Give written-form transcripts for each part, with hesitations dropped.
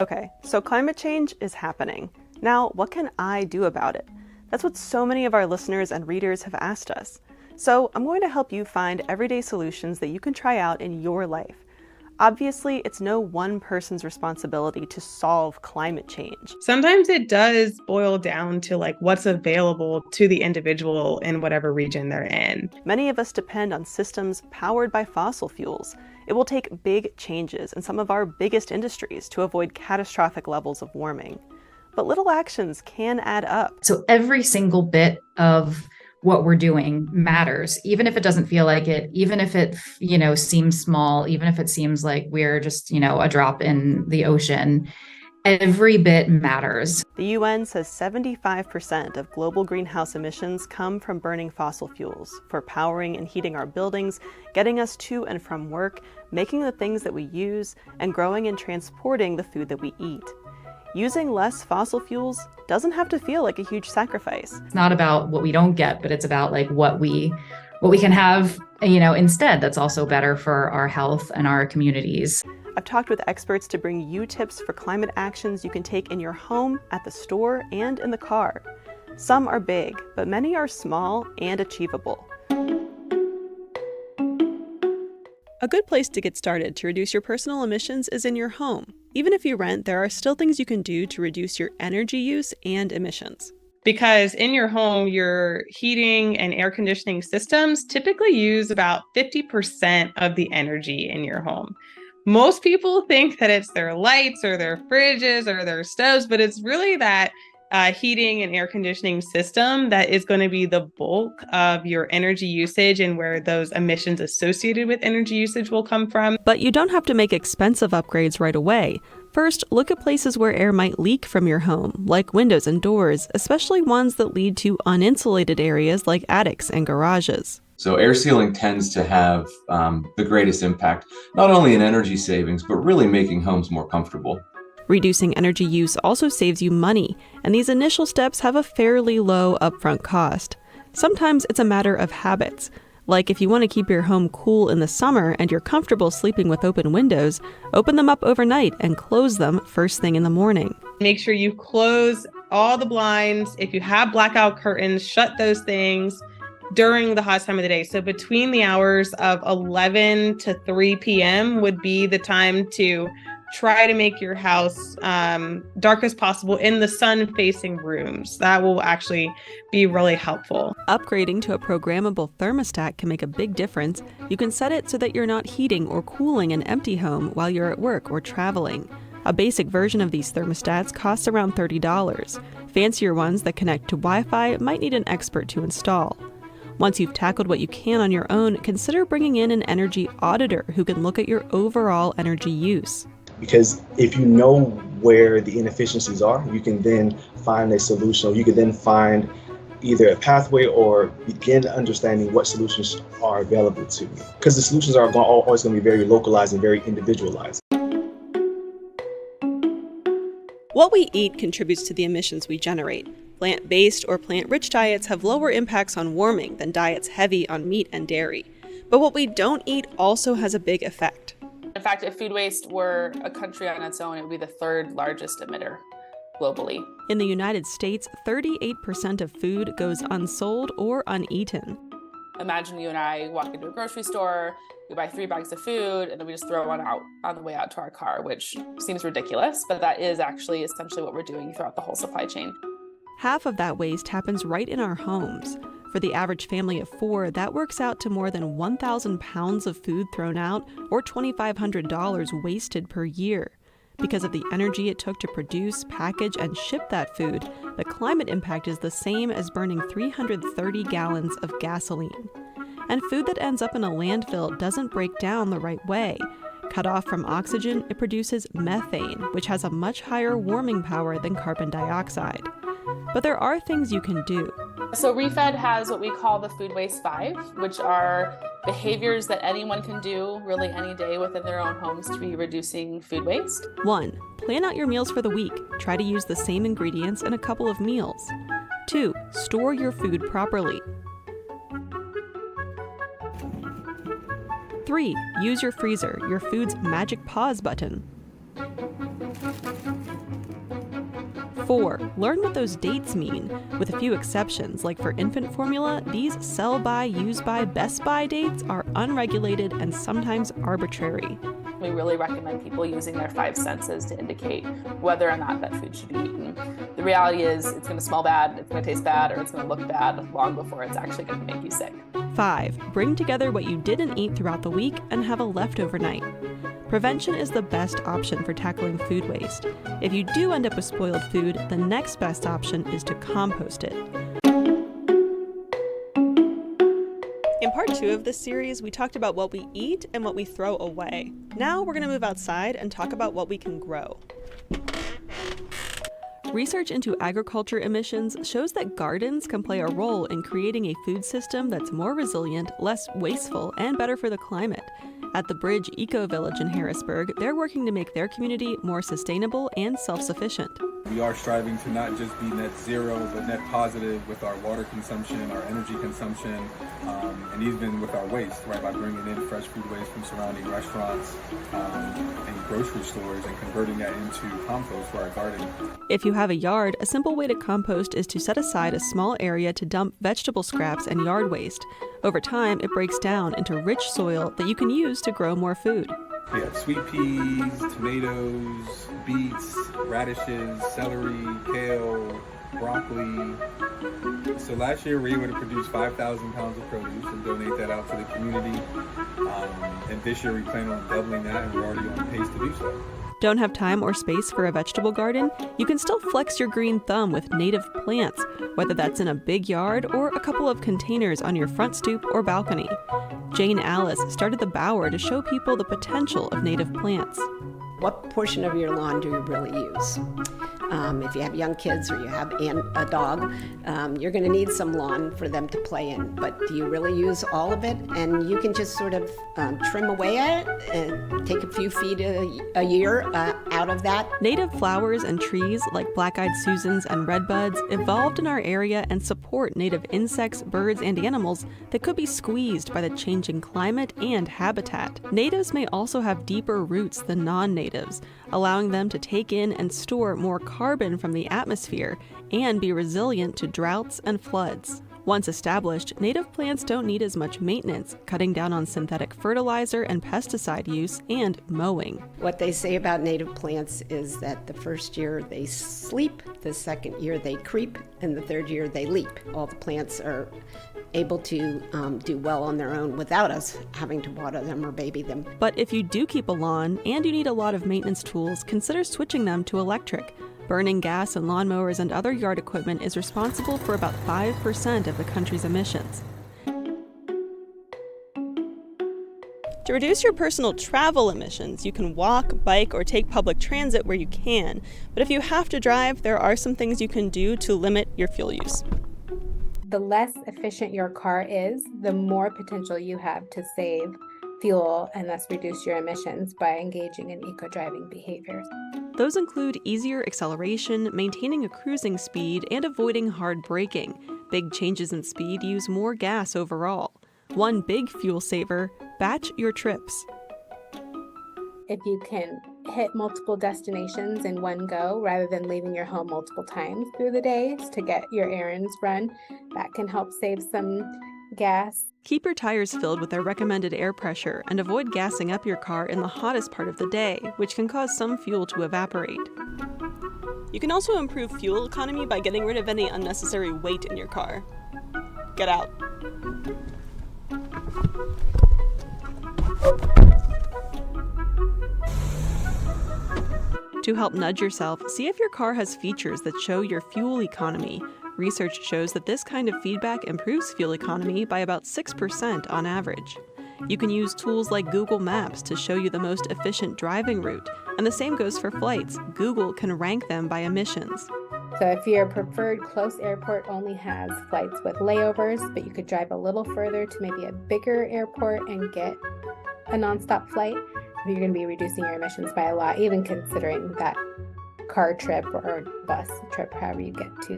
Okay, so climate change is happening. Now, what can I do about it? That's what so many of our listeners and readers have asked us. So I'm going to help you find everyday solutions that you can try out in your life. Obviously, it's no one person's responsibility to solve climate change. Sometimes it does boil down to what's available to the individual in whatever region they're in. Many of us depend on systems powered by fossil fuels. It will take big changes in some of our biggest industries to avoid catastrophic levels of warming. But little actions can add up. So every single bit of what we're doing matters, even if it doesn't feel like it, even if it, seems small, even if it seems like we're just, a drop in the ocean. Every bit matters. The UN says 75% of global greenhouse emissions come from burning fossil fuels for powering and heating our buildings, getting us to and from work, making the things that we use, and growing and transporting the food that we eat. Using less fossil fuels doesn't have to feel like a huge sacrifice. It's not about what we don't get, but it's about what we can have, instead that's also better for our health and our communities. I've talked with experts to bring you tips for climate actions you can take in your home, at the store, and in the car. Some are big, but many are small and achievable. A good place to get started to reduce your personal emissions is in your home. Even if you rent, there are still things you can do to reduce your energy use and emissions. Because in your home, your heating and air conditioning systems typically use about 50% of the energy in your home. Most people think that it's their lights or their fridges or their stoves, but it's really that heating and air conditioning system that is going to be the bulk of your energy usage and where those emissions associated with energy usage will come from. But you don't have to make expensive upgrades right away. First, look at places where air might leak from your home, like windows and doors, especially ones that lead to uninsulated areas like attics and garages. So air sealing tends to have the greatest impact, not only in energy savings, but really making homes more comfortable. Reducing energy use also saves you money, and these initial steps have a fairly low upfront cost. Sometimes it's a matter of habits. Like if you want to keep your home cool in the summer and you're comfortable sleeping with open windows, open them up overnight and close them first thing in the morning. Make sure you close all the blinds. If you have blackout curtains, shut those things during the hottest time of the day. So between the hours of 11 to 3 p.m. would be the time to try to make your house dark as possible in the sun-facing rooms. That will actually be really helpful. Upgrading to a programmable thermostat can make a big difference. You can set it so that you're not heating or cooling an empty home while you're at work or traveling. A basic version of these thermostats costs around $30. Fancier ones that connect to Wi-Fi might need an expert to install. Once you've tackled what you can on your own, consider bringing in an energy auditor who can look at your overall energy use. Because if you know where the inefficiencies are, you can then find a solution, or you can then find either a pathway or begin understanding what solutions are available to you. Because the solutions are always going to be very localized and very individualized. What we eat contributes to the emissions we generate. Plant-based or plant-rich diets have lower impacts on warming than diets heavy on meat and dairy. But what we don't eat also has a big effect. In fact, if food waste were a country on its own, it would be the third largest emitter globally. In the United States, 38% of food goes unsold or uneaten. Imagine you and I walk into a grocery store, we buy 3 bags of food, and then we just throw one out on the way out to our car, which seems ridiculous, but that is actually essentially what we're doing throughout the whole supply chain. Half of that waste happens right in our homes. For the average family of 4, that works out to more than 1,000 pounds of food thrown out or $2,500 wasted per year. Because of the energy it took to produce, package, and ship that food, the climate impact is the same as burning 330 gallons of gasoline. And food that ends up in a landfill doesn't break down the right way. Cut off from oxygen, it produces methane, which has a much higher warming power than carbon dioxide. But there are things you can do. So ReFed has what we call the Food Waste 5, which are behaviors that anyone can do really any day within their own homes to be reducing food waste. 1. Plan out your meals for the week. Try to use the same ingredients in a couple of meals. 2. Store your food properly. 3. Use your freezer, your food's magic pause button. 4. Learn what those dates mean, with a few exceptions, like for infant formula, these sell by, use by, best by dates are unregulated and sometimes arbitrary. We really recommend people using their 5 senses to indicate whether or not that food should be eaten. The reality is it's going to smell bad, it's going to taste bad, or it's going to look bad long before it's actually going to make you sick. 5. Bring together what you didn't eat throughout the week and have a leftover night. Prevention is the best option for tackling food waste. If you do end up with spoiled food, the next best option is to compost it. In part 2 of this series, we talked about what we eat and what we throw away. Now we're going to move outside and talk about what we can grow. Research into agriculture emissions shows that gardens can play a role in creating a food system that's more resilient, less wasteful, and better for the climate. At the Bridge Eco Village in Harrisburg, they're working to make their community more sustainable and self-sufficient. We are striving to not just be net zero, but net positive with our water consumption, our energy consumption, and even with our waste, right? By bringing in fresh food waste from surrounding restaurants and grocery stores and converting that into compost for our garden. If you have a yard, a simple way to compost is to set aside a small area to dump vegetable scraps and yard waste. Over time, it breaks down into rich soil that you can use to grow more food. We have sweet peas, tomatoes, beets, radishes, celery, kale, broccoli. So last year we were able to produce 5,000 pounds of produce and donate that out to the community. And this year we plan on doubling that, and we're already on pace to do so. Don't have time or space for a vegetable garden? You can still flex your green thumb with native plants, whether that's in a big yard or a couple of containers on your front stoop or balcony. Jane Alice started the Bower to show people the potential of native plants. What portion of your lawn do you really use? If you have young kids or you have a dog, you're going to need some lawn for them to play in. But do you really use all of it? And you can just sort of trim away at it and take a few feet a year out of that. Native flowers and trees like black-eyed Susans and redbuds evolved in our area and support native insects, birds, and animals that could be squeezed by the changing climate and habitat. Natives may also have deeper roots than non-natives, allowing them to take in and store more carbon from the atmosphere and be resilient to droughts and floods. Once established, native plants don't need as much maintenance, cutting down on synthetic fertilizer and pesticide use and mowing. What they say about native plants is that the first year they sleep, the second year they creep, and the third year they leap. All the plants are able to do well on their own without us having to water them or baby them. But if you do keep a lawn and you need a lot of maintenance tools, consider switching them to electric. Burning gas and lawnmowers and other yard equipment is responsible for about 5% of the country's emissions. To reduce your personal travel emissions, you can walk, bike, or take public transit where you can. But if you have to drive, there are some things you can do to limit your fuel use. The less efficient your car is, the more potential you have to save fuel and thus reduce your emissions by engaging in eco-driving behaviors. Those include easier acceleration, maintaining a cruising speed, and avoiding hard braking. Big changes in speed use more gas overall. One big fuel saver: batch your trips. If you can hit multiple destinations in one go rather than leaving your home multiple times through the day to get your errands run, that can help save some gas. Keep your tires filled with their recommended air pressure and avoid gassing up your car in the hottest part of the day, which can cause some fuel to evaporate. You can also improve fuel economy by getting rid of any unnecessary weight in your car. Get out. To help nudge yourself, see if your car has features that show your fuel economy. Research shows that this kind of feedback improves fuel economy by about 6% on average. You can use tools like Google Maps to show you the most efficient driving route, and the same goes for flights. Google can rank them by emissions. So if your preferred close airport only has flights with layovers, but you could drive a little further to maybe a bigger airport and get a nonstop flight, you're going to be reducing your emissions by a lot, even considering that car trip or bus trip, however you get to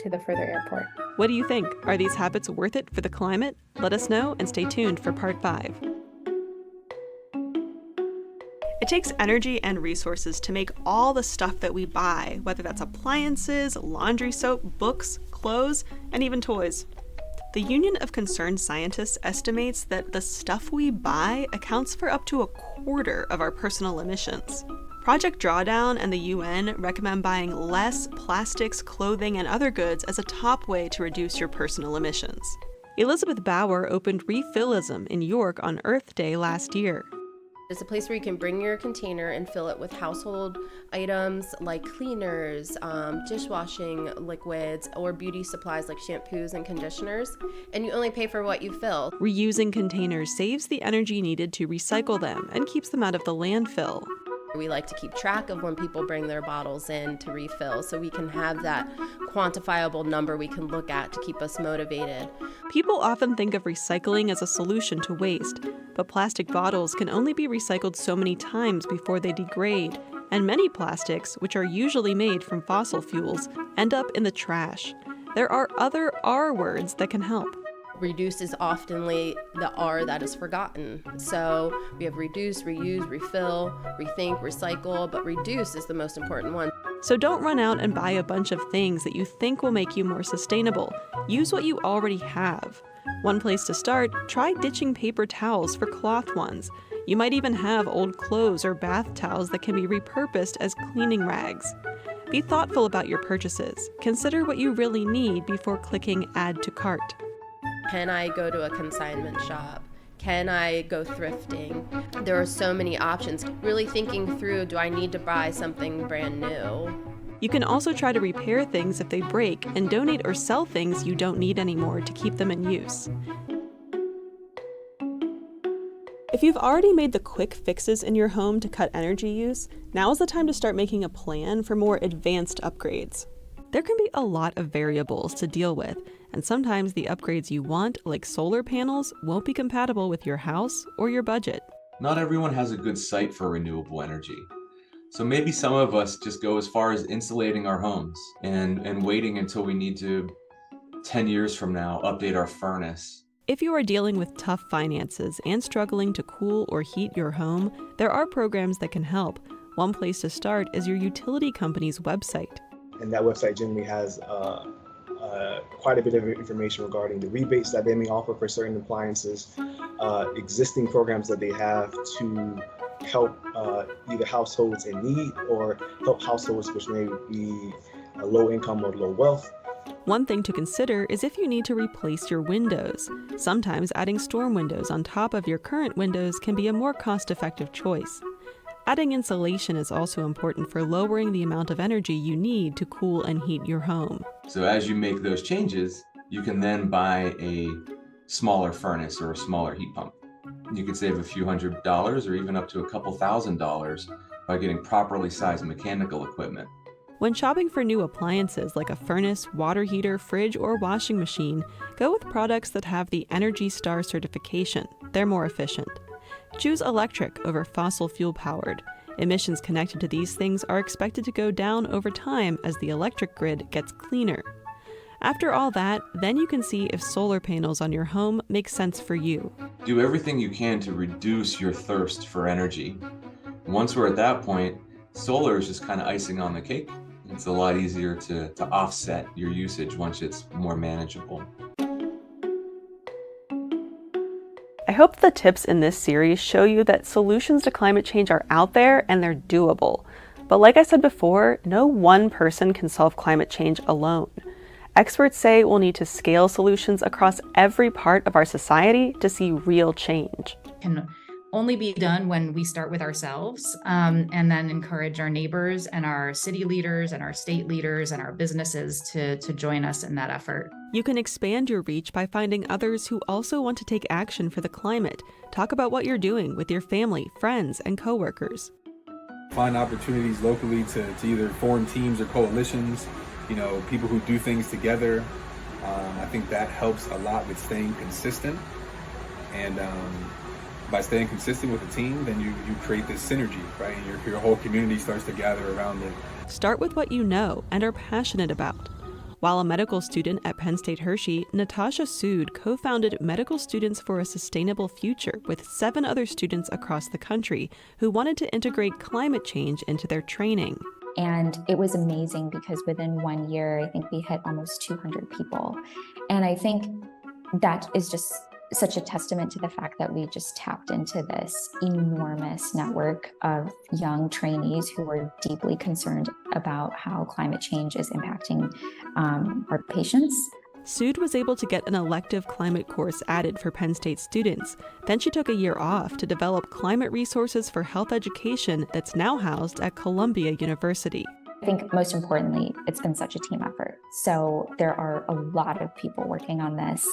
the further airport. What do you think? Are these habits worth it for the climate? Let us know and stay tuned for part 5. It takes energy and resources to make all the stuff that we buy, whether that's appliances, laundry soap, books, clothes, and even toys. The Union of Concerned Scientists estimates that the stuff we buy accounts for up to a quarter of our personal emissions. Project Drawdown and the UN recommend buying less plastics, clothing, and other goods as a top way to reduce your personal emissions. Elizabeth Bauer opened Refillism in York on Earth Day last year. It's a place where you can bring your container and fill it with household items like cleaners, dishwashing liquids, or beauty supplies like shampoos and conditioners, and you only pay for what you fill. Reusing containers saves the energy needed to recycle them and keeps them out of the landfill. We like to keep track of when people bring their bottles in to refill so we can have that quantifiable number we can look at to keep us motivated. People often think of recycling as a solution to waste, but plastic bottles can only be recycled so many times before they degrade, and many plastics, which are usually made from fossil fuels, end up in the trash. There are other R words that can help. Reduce is oftenly the R that is forgotten. So we have reduce, reuse, refill, rethink, recycle, but reduce is the most important one. So don't run out and buy a bunch of things that you think will make you more sustainable. Use what you already have. One place to start, try ditching paper towels for cloth ones. You might even have old clothes or bath towels that can be repurposed as cleaning rags. Be thoughtful about your purchases. Consider what you really need before clicking Add to Cart. Can I go to a consignment shop? Can I go thrifting? There are so many options. Really thinking through, do I need to buy something brand new? You can also try to repair things if they break and donate or sell things you don't need anymore to keep them in use. If you've already made the quick fixes in your home to cut energy use, now is the time to start making a plan for more advanced upgrades. There can be a lot of variables to deal with, and sometimes the upgrades you want, like solar panels, won't be compatible with your house or your budget. Not everyone has a good sight for renewable energy. So maybe some of us just go as far as insulating our homes and waiting until we need to, 10 years from now, update our furnace. If you are dealing with tough finances and struggling to cool or heat your home, there are programs that can help. One place to start is your utility company's website. And that website generally has quite a bit of information regarding the rebates that they may offer for certain appliances, existing programs that they have to help either households in need or help households which may be low income or low wealth. One thing to consider is if you need to replace your windows. Sometimes adding storm windows on top of your current windows can be a more cost-effective choice. Adding insulation is also important for lowering the amount of energy you need to cool and heat your home. So as you make those changes, you can then buy a smaller furnace or a smaller heat pump. You could save a few $100s or even up to a couple $1,000s by getting properly sized mechanical equipment. When shopping for new appliances like a furnace, water heater, fridge, or washing machine, go with products that have the Energy Star certification. They're more efficient. Choose electric over fossil fuel powered. Emissions connected to these things are expected to go down over time as the electric grid gets cleaner. After all that, then you can see if solar panels on your home make sense for you. Do everything you can to reduce your thirst for energy. Once we're at that point, solar is just kind of icing on the cake. It's a lot easier to offset your usage once it's more manageable. I hope the tips in this series show you that solutions to climate change are out there and they're doable. But like I said before, no one person can solve climate change alone. Experts say we'll need to scale solutions across every part of our society to see real change. Can only be done when we start with ourselves and then encourage our neighbors and our city leaders and our state leaders and our businesses to join us in that effort. You can expand your reach by finding others who also want to take action for the climate. Talk about what you're doing with your family, friends, and coworkers. Find opportunities locally to either form teams or coalitions, people who do things together. I think that helps a lot with staying consistent. And by staying consistent with the team, then you create this synergy, right? And your whole community starts to gather around it. Start with what you know and are passionate about. While a medical student at Penn State Hershey, Natasha Sood co-founded Medical Students for a Sustainable Future with 7 other students across the country who wanted to integrate climate change into their training. And it was amazing because within 1 year, I think we hit almost 200 people. And I think that is just such a testament to the fact that we just tapped into this enormous network of young trainees who are deeply concerned about how climate change is impacting our patients. Sood was able to get an elective climate course added for Penn State students. Then she took a year off to develop climate resources for health education that's now housed at Columbia University. I think most importantly, it's been such a team effort. So there are a lot of people working on this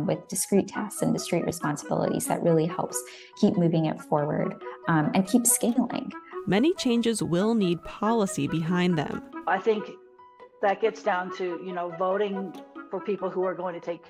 with discrete tasks and discrete responsibilities that really helps keep moving it forward and keep scaling. Many changes will need policy behind them. I think that gets down to, voting for people who are going to take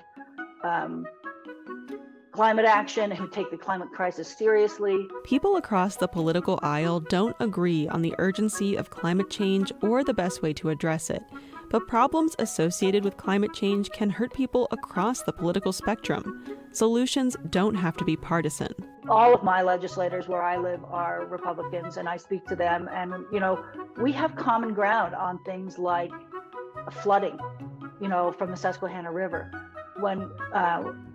climate action, who take the climate crisis seriously. People across the political aisle don't agree on the urgency of climate change or the best way to address it. But problems associated with climate change can hurt people across the political spectrum. Solutions don't have to be partisan. All of my legislators where I live are Republicans, and I speak to them, and we have common ground on things like flooding, from the Susquehanna River,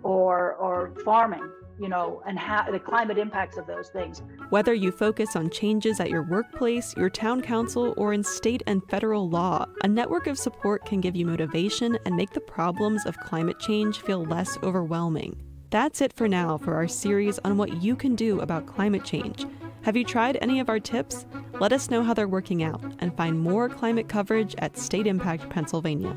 or farming, and how the climate impacts of those things. Whether you focus on changes at your workplace, your town council, or in state and federal law, a network of support can give you motivation and make the problems of climate change feel less overwhelming. That's it for now for our series on what you can do about climate change. Have you tried any of our tips? Let us know how they're working out and find more climate coverage at State Impact Pennsylvania.